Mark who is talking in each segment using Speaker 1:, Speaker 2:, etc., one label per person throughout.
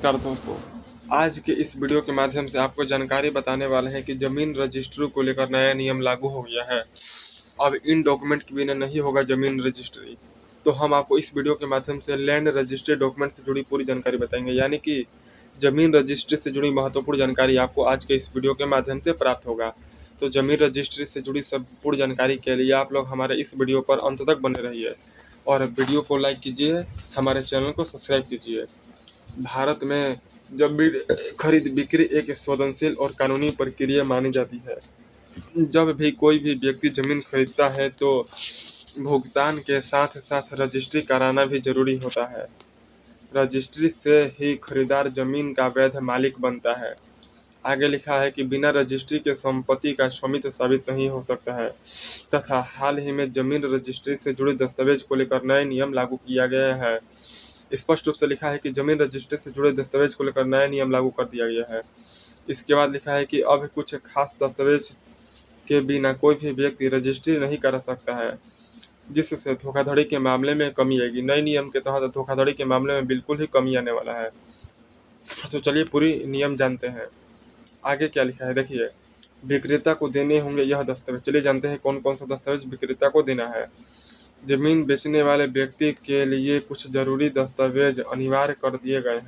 Speaker 1: नमस्कार दोस्तों। आज के इस वीडियो के माध्यम से आपको जानकारी बताने वाले हैं कि जमीन रजिस्ट्री को लेकर नया नियम लागू हो गया है। अब इन डॉक्यूमेंट के बिना नहीं होगा जमीन रजिस्ट्री। तो हम आपको इस वीडियो के माध्यम से लैंड रजिस्ट्री डॉक्यूमेंट से जुड़ी पूरी जानकारी बताएंगे, यानी कि जमीन रजिस्ट्री से जुड़ी महत्वपूर्ण जानकारी आपको आज के इस वीडियो के माध्यम से प्राप्त होगा। तो जमीन रजिस्ट्री से जुड़ी सब पूर्ण जानकारी के लिए आप लोग हमारे इस वीडियो पर अंत तक बने रहिए और वीडियो को लाइक कीजिए, हमारे चैनल को सब्सक्राइब कीजिए। भारत में जमीन खरीद बिक्री एक संवेदनशील और कानूनी प्रक्रिया मानी जाती है। जब भी कोई भी व्यक्ति जमीन खरीदता है तो भुगतान के साथ साथ रजिस्ट्री कराना भी जरूरी होता है। रजिस्ट्री से ही खरीदार जमीन का वैध मालिक बनता है। आगे लिखा है कि बिना रजिस्ट्री के संपत्ति का स्वामित्व साबित नहीं हो सकता है तथा हाल ही में जमीन रजिस्ट्री से जुड़े दस्तावेज को लेकर नए नियम लागू किया गया है। स्पष्ट रूप से लिखा है कि जमीन रजिस्ट्री से जुड़े दस्तावेज को लेकर नया नियम लागू कर दिया गया है। इसके बाद लिखा है कि अब कुछ खास दस्तावेज के बिना कोई भी व्यक्ति रजिस्ट्री नहीं कर सकता है, जिससे धोखाधड़ी के मामले में कमी आएगी। नए नियम के तहत धोखाधड़ी के मामले में बिल्कुल ही कमी आने वाला है। तो चलिए पूरी नियम जानते हैं। आगे क्या लिखा है देखिए। विक्रेता को देने होंगे यह दस्तावेज। चलिए जानते हैं कौन कौन सा दस्तावेज विक्रेता को देना है। जमीन बेचने वाले व्यक्ति के लिए कुछ जरूरी दस्तावेज अनिवार्य कर दिए गए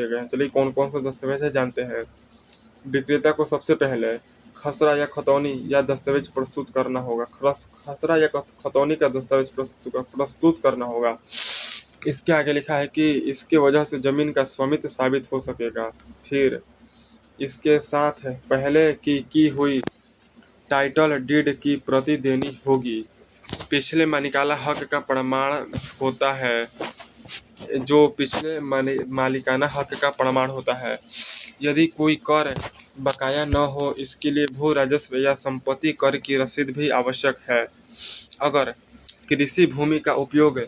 Speaker 1: हैं। चलिए कौन कौन सा दस्तावेज है जानते हैं। विक्रेता को सबसे पहले खसरा या खतौनी या दस्तावेज प्रस्तुत करना होगा। खसरा या खतौनी का दस्तावेज प्रस्तुत करना होगा। इसके आगे लिखा है कि इसके वजह से जमीन का स्वामित्व साबित हो सकेगा। फिर इसके साथ पहले की हुई टाइटल डीड की प्रति देनी होगी। पिछले मालिकाना हक का प्रमाण होता है, जो पिछले मालिकाना हक का प्रमाण होता है। यदि कोई कर बकाया न हो, इसके लिए भू राजस्व या संपत्ति कर की रसीद भी आवश्यक है। अगर कृषि भूमि का उपयोग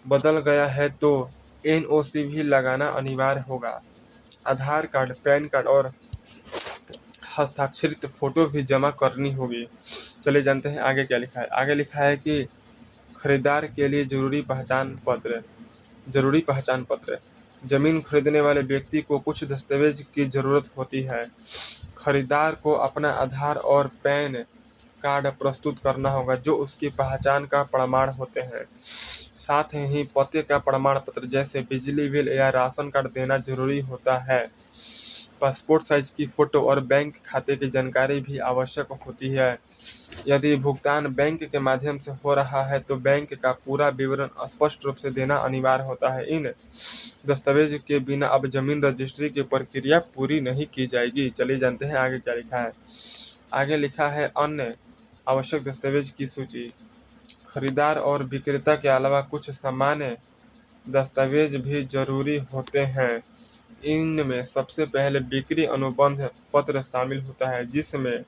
Speaker 1: बदल गया है तो एनओसी भी लगाना अनिवार्य होगा। आधार कार्ड, पैन कार्ड और हस्ताक्षरित फोटो भी जमा करनी होगी। चलिए जानते हैं आगे क्या लिखा है। आगे लिखा है कि खरीदार के लिए जरूरी पहचान पत्र। जमीन खरीदने वाले व्यक्ति को कुछ दस्तावेज की जरूरत होती है। खरीदार को अपना आधार और पैन कार्ड प्रस्तुत करना होगा, जो उसकी पहचान का प्रमाण होते हैं। साथ ही पते का प्रमाण पत्र जैसे बिजली बिल या राशन कार्ड देना जरूरी होता है। पासपोर्ट साइज की फोटो और बैंक खाते की जानकारी भी आवश्यक होती है। यदि भुगतान बैंक के माध्यम से हो रहा है तो बैंक का पूरा विवरण स्पष्ट रूप से देना अनिवार्य होता है। इन दस्तावेज के बिना अब जमीन रजिस्ट्री की प्रक्रिया पूरी नहीं की जाएगी। चलिए जानते हैं आगे क्या लिखा है। आगे लिखा है अन्य आवश्यक दस्तावेज की सूची। खरीदार और विक्रेता के अलावा कुछ सामान्य दस्तावेज भी जरूरी होते हैं। इनमें सबसे पहले बिक्री अनुबंध पत्र शामिल होता है, जिसमें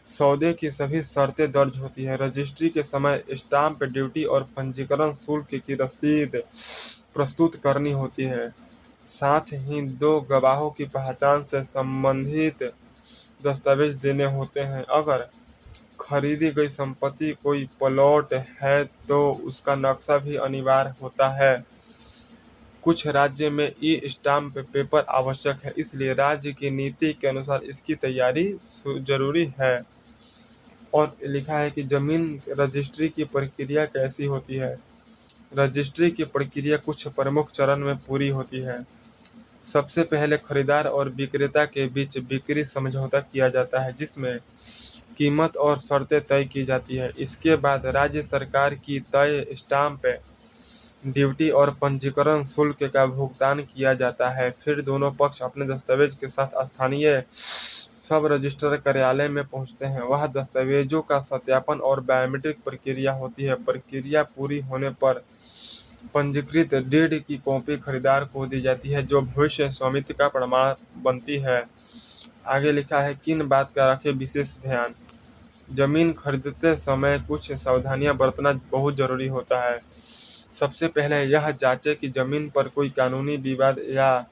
Speaker 1: सौदे की सभी शर्तें दर्ज होती है। रजिस्ट्री के समय स्टाम्प ड्यूटी और पंजीकरण शुल्क की रसीद प्रस्तुत करनी होती है। साथ ही दो गवाहों की पहचान से संबंधित दस्तावेज देने होते हैं। अगर खरीदी गई संपत्ति कोई प्लॉट है तो उसका नक्शा भी अनिवार्य होता है। कुछ राज्य में ई स्टाम्प पेपर आवश्यक है, इसलिए राज्य की नीति के अनुसार इसकी तैयारी जरूरी है। और लिखा है कि जमीन रजिस्ट्री की प्रक्रिया कैसी होती है। रजिस्ट्री की प्रक्रिया कुछ प्रमुख चरण में पूरी होती है। सबसे पहले खरीदार और विक्रेता के बीच बिक्री समझौता किया जाता है, जिसमें कीमत और शर्तें तय की जाती है। इसके बाद राज्य सरकार की तय स्टाम्प ड्यूटी और पंजीकरण शुल्क का भुगतान किया जाता है। फिर दोनों पक्ष अपने दस्तावेज के साथ स्थानीय सब रजिस्ट्रार कार्यालय में पहुंचते हैं। वह दस्तावेजों का सत्यापन और बायोमेट्रिक प्रक्रिया होती है। प्रक्रिया पूरी होने पर पंजीकृत डीड की कॉपी खरीदार को दी जाती है, जो भविष्य स्वामित्व का प्रमाण बनती है। आगे लिखा है किन बात का रखें विशेष ध्यान। जमीन खरीदते समय कुछ सावधानियां बरतना बहुत जरूरी होता है। सबसे पहले यह जांचें कि जमीन पर कोई कानूनी विवाद या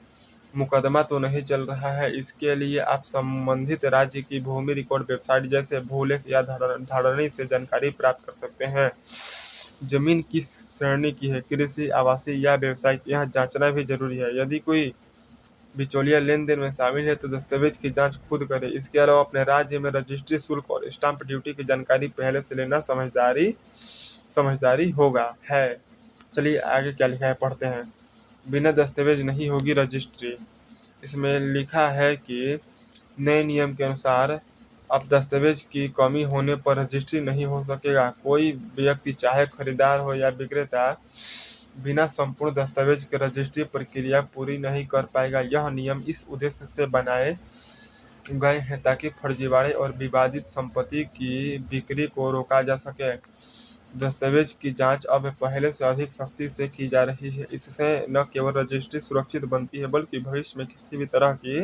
Speaker 1: मुकदमा तो नहीं चल रहा है। इसके लिए आप संबंधित राज्य की भूमि रिकॉर्ड वेबसाइट जैसे भूलेख या धारणी से जानकारी प्राप्त कर सकते हैं। जमीन किस श्रेणी की है, कृषि, आवासीय या व्यावसायिक, यह जांचना भी जरूरी है। यदि कोई बिचौलिया लेन देन में शामिल है तो दस्तावेज की जांच खुद करें। इसके अलावा अपने राज्य में रजिस्ट्री शुल्क और स्टाम्प ड्यूटी की जानकारी पहले से लेना समझदारी समझदारी होगा है। चलिए आगे क्या लिखा है पढ़ते हैं। बिना दस्तावेज नहीं होगी रजिस्ट्री। इसमें लिखा है कि नए नियम के अनुसार अब दस्तावेज की कमी होने पर रजिस्ट्री नहीं हो सकेगा। कोई व्यक्ति चाहे खरीदार हो या विक्रेता बिना संपूर्ण दस्तावेज के रजिस्ट्री प्रक्रिया पूरी नहीं कर पाएगा। यह नियम इस उद्देश्य से बनाए गए हैं ताकि फर्जीवाड़े और विवादित संपत्ति की बिक्री को रोका जा सके। दस्तावेज की जांच अब पहले से अधिक सख्ती से की जा रही है। इससे न केवल रजिस्ट्री सुरक्षित बनती है बल्कि भविष्य में किसी भी तरह की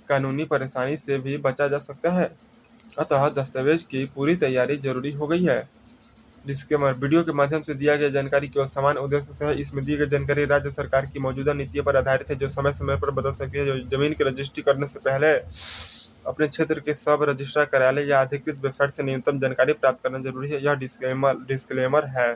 Speaker 1: कानूनी परेशानी से भी बचा जा सकता है। अतः दस्तावेज की पूरी तैयारी जरूरी हो गई है। डिस्क्लेमर: वीडियो के माध्यम से दिया गया जानकारी केवल सामान्य उद्देश्य से है। इसमें दी गई जानकारी राज्य सरकार की मौजूदा नीतियों पर आधारित है जो समय समय पर बदल सकती है। जो जमीन की रजिस्ट्री करने से पहले अपने क्षेत्र के सब रजिस्ट्रार कार्यालय या अधिकृत वेबसाइट से न्यूनतम जानकारी प्राप्त करना जरूरी है। यह डिस्क्लेमर है।